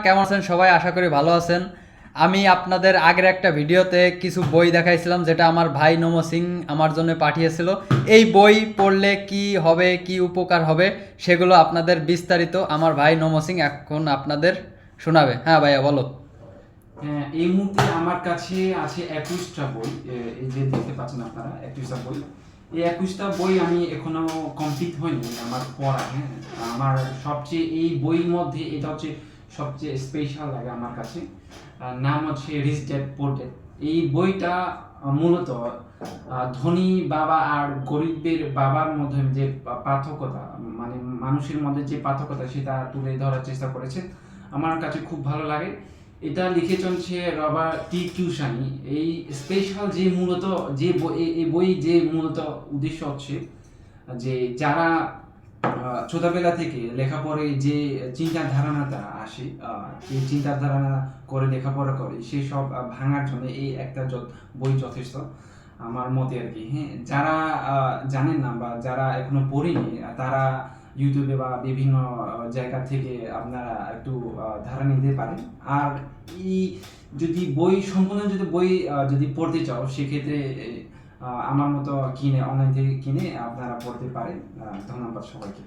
কেমন আছেন সবাই? আশা করি ভালো আছেন। আমি আপনাদের আগের একটা ভিডিওতে কিছু বই দেখাইছিলাম, যেটা আমার ভাই নমো সিং আমার জন্য পাঠিয়েছিল। এই বই পড়লে কি হবে, কি উপকার হবে, সেগুলো আপনাদের বিস্তারিত আমার ভাই নমো সিং এখন আপনাদের শোনাবে। হ্যাঁ ভাইয়া, বলো। হ্যাঁ, এই মুহূর্তে আমার কাছে আছে 21টা বই। এই যে দেখতে পাচ্ছেন আপনারা 21টা বই। এই 21টা বই আমি এখনো কমপ্লিট হয়নি আমার পড়া। হ্যাঁ, আমার সবচেয়ে এই বইয়ের মধ্যে এটা হচ্ছে সবচেয়ে স্পেশাল লাগে আমার কাছে। নাম হচ্ছে রিচ ড্যাড পুয়ার ড্যাড। এই বইটা মূলত ধনী বাবা আর গরিবের বাবার মধ্যে যে পার্থক্যতা, মানে মানুষের মধ্যে যে পার্থক্যতা সেটা তুলে ধরার চেষ্টা করেছে। আমার কাছে খুব ভালো লাগে। এটা লিখেছেন সে রবার্ট টি কিউসানি। এই স্পেশাল যে মূলত যে এই বই যে মূলত উদ্দেশ্য হচ্ছে যে যারা ছোটবেলা থেকে লেখাপড়ে যে চিন্তা ধারণাটা আসে, যে চিন্তা ধারণা করে লেখাপড়া করে সেই সব ভাঙার জন্য এই একটা বই যথেষ্ট আমার মতে আর কি। হ্যাঁ, যারা জানেন না বা যারা এখনো পড়েনি তারা ইউটিউবে বা বিভিন্ন জায়গা থেকে আপনারা একটু ধারণা নিতে পারেন। আর এই যদি বই সম্পূর্ণ যদি বই যদি পড়তে চাও সেক্ষেত্রে আমার মতো কিনে অনলাইন থেকে কিনে আপনারা পড়তে পারেন। ধন্যবাদ সবাইকে।